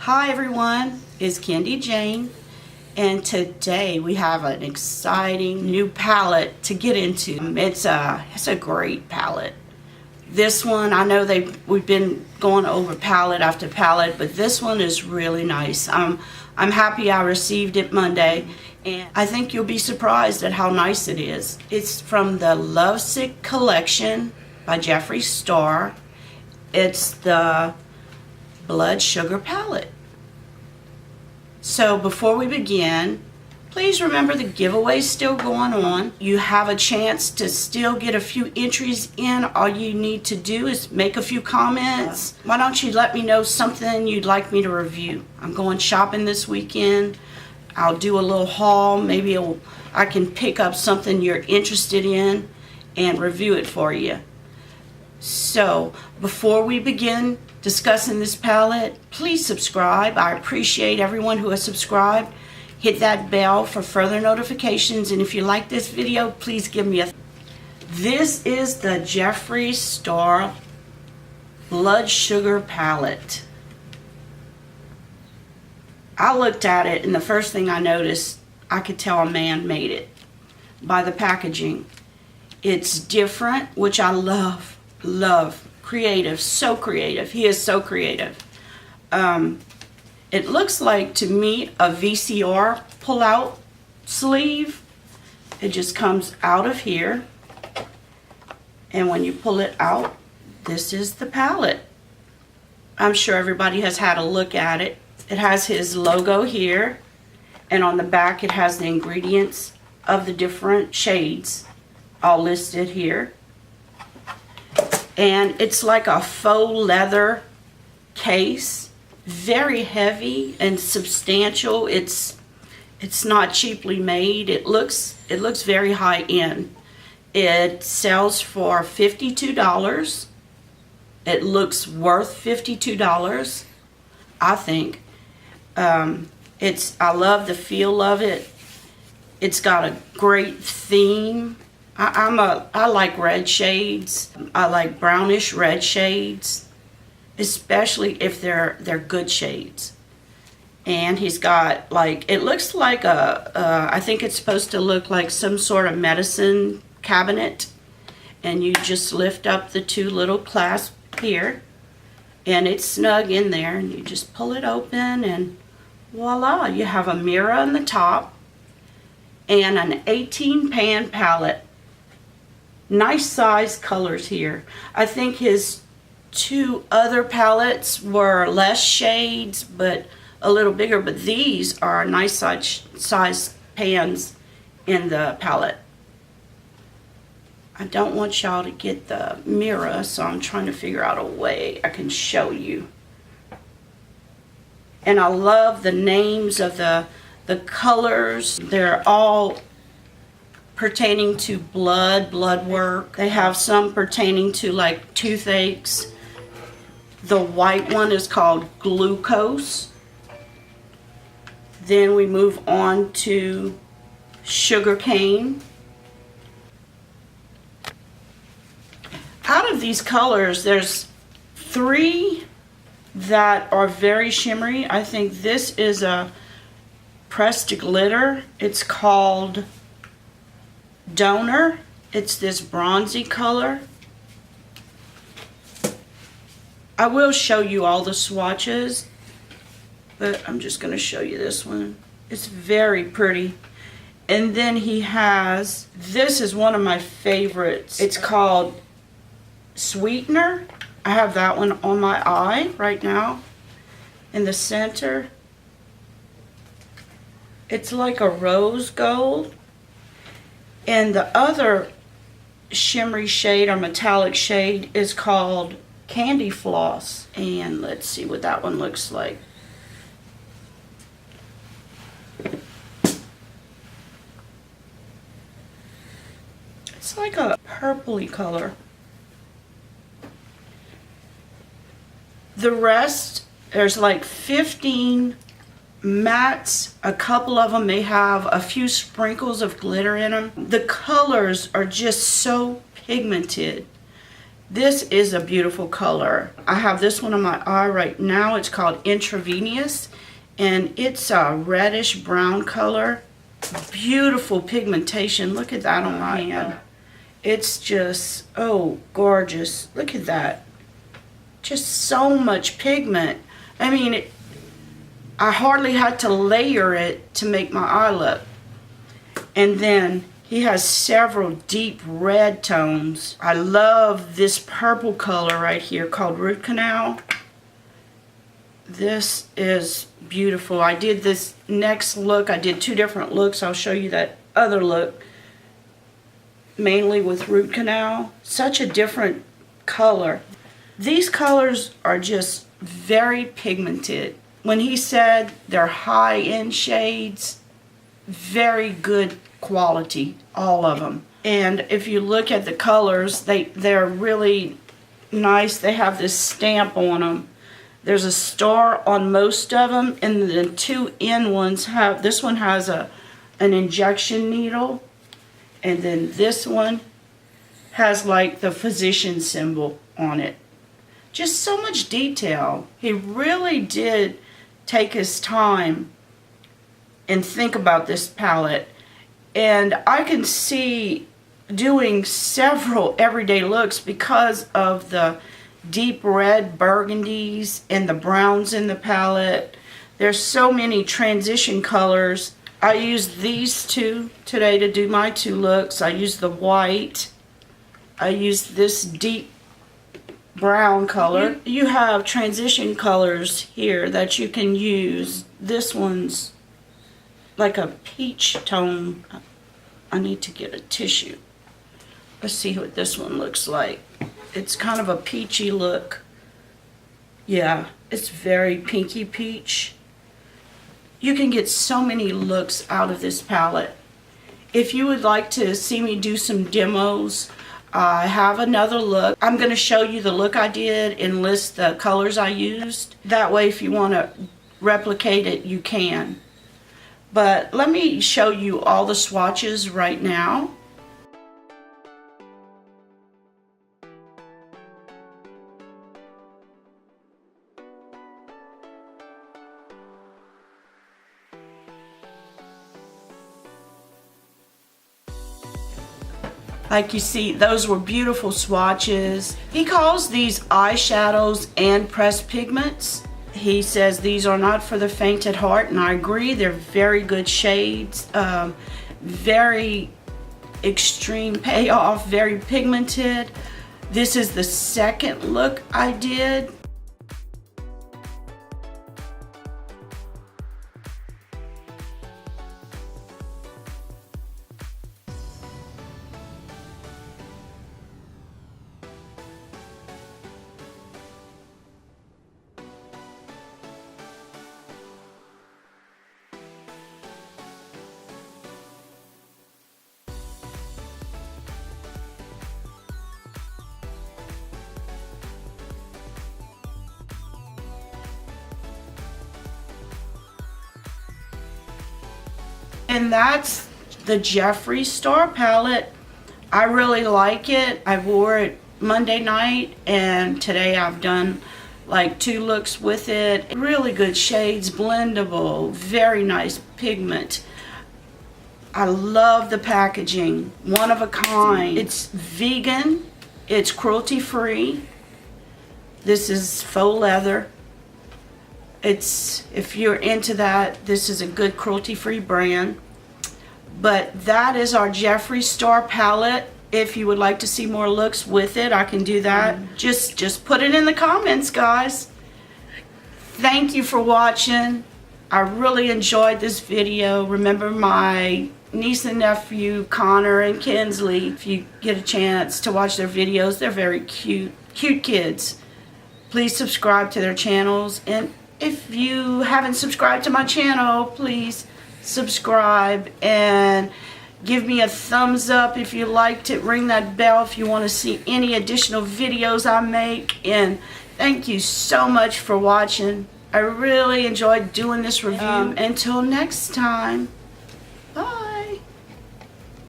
Hi everyone, it's Kendy Jane, and today we have an exciting new palette to get into. It's a great palette. This one, I know we've been going over palette after palette, but this one is really nice. I'm happy I received it Monday, and I think you'll be surprised at how nice it is. It's from the Lovesick collection by Jeffery Starr. It's the Blood Sugar palette. So before we begin, please remember the giveaway's still going on. You have a chance to still get a few entries in. All you need to do is make a few comments. Why don't you let me know something you'd like me to review? I'm going shopping this weekend. I'll do a little haul. Maybe I can pick up something you're interested in and review it for you. So before we begin discussing this palette, please subscribe. I appreciate everyone who has subscribed. Hit that bell for further notifications, and if you like this video, please give me a This is the Jeffery Starr Blood Sugar palette. I looked at it, and the first thing I noticed, I could tell a man made it by the packaging. It's different, which I love. Creative, so creative. He is so creative. It looks like to me a VCR pull-out sleeve. It just comes out of here, and when you pull it out, this is the palette. I'm sure everybody has had a look at it. It has his logo here, and on the back it has the ingredients of the different shades all listed here. And it's like a faux leather case, very heavy and substantial. It's not cheaply made. It looks very high end. It sells for $52. It looks worth $52, I think. I love the feel of it. It's got a great theme. I like red shades. I like brownish red shades, especially if they're good shades. And he's got, like, it looks like I think it's supposed to look like some sort of medicine cabinet, and you just lift up the two little clasps here, and it's snug in there, and you just pull it open, and voila, you have a mirror on the top and an 18 pan palette. Nice size colors here. I think his two other palettes were less shades but a little bigger, but these are nice size pans in the palette. I don't want y'all to get the mirror, so I'm trying to figure out a way I can show you. And I love the names of the colors. They're all pertaining to blood work. They have some pertaining to like toothaches. The white one is called glucose. Then we move on to sugarcane. Out of these colors, there's 3 that are very shimmery. I think this is a pressed glitter. It's called Donor. It's this bronzy color. I will show you all the swatches, but I'm just going to show you this one. It's very pretty. And then he has, this is one of my favorites. It's called Sweetener. I have that one on my eye right now in the center. It's like a rose gold. And the other shimmery shade or metallic shade is called Candy Floss. And let's see what that one looks like. It's like a purpley color. The rest, there's like 15 mattes. A couple of them may have a few sprinkles of glitter in them. The colors are just so pigmented. This is a beautiful color. I have this one on my eye right now. It's called Intravenous, and it's a reddish brown color. Beautiful pigmentation. Look at that on my hand. It's just, oh, gorgeous. Look at that. Just so much pigment. I mean, I hardly had to layer it to make my eye look. And then he has several deep red tones. I love this purple color right here called Root Canal. This is beautiful. I did this next look. I did 2 different looks. I'll show you that other look. Mainly with Root Canal. Such a different color. These colors are just very pigmented. When he said they're high-end shades, very good quality, all of them. And if you look at the colors, they're really nice. They have this stamp on them. There's a star on most of them, and the 2 end ones have, this one has an injection needle, and then this one has like the physician symbol on it. Just so much detail. He really did take his time and think about this palette. And I can see doing several everyday looks because of the deep red burgundies and the browns in the palette. There's so many transition colors. I used these 2 today to do my 2 looks. I used the white. I used this deep brown color. You have transition colors here that you can use. This one's like a peach tone. I need to get a tissue. Let's see what this one looks like. It's kind of a peachy look. Yeah, it's very pinky peach. You can get so many looks out of this palette. If you would like to see me do some demos, I have another look. I'm going to show you the look I did and list the colors I used. That way, if you want to replicate it, you can. But let me show you all the swatches right now. Like you see, those were beautiful swatches. He calls these eyeshadows and pressed pigments. He says these are not for the faint at heart, and I agree. They're very good shades, very extreme payoff, very pigmented. This is the second look I did. And that's the Jeffery Starr palette. I really like it. I wore it Monday night, and today I've done like 2 looks with it. Really good shades, blendable, very nice pigment. I love the packaging, one of a kind. It's vegan, it's cruelty free. This is faux leather. If you're into that, this is a good cruelty-free brand. But that is our Jeffery Starr palette. If you would like to see more looks with it, I can do that. Just put it in the comments, guys. Thank you for watching. I really enjoyed this video. Remember my niece and nephew, Connor and Kinsley. If you get a chance to watch their videos, they're very cute kids. Please subscribe to their channels. And if you haven't subscribed to my channel, please subscribe and give me a thumbs up if you liked it. Ring that bell if you want to see any additional videos I make. And thank you so much for watching. I really enjoyed doing this review. Until next time.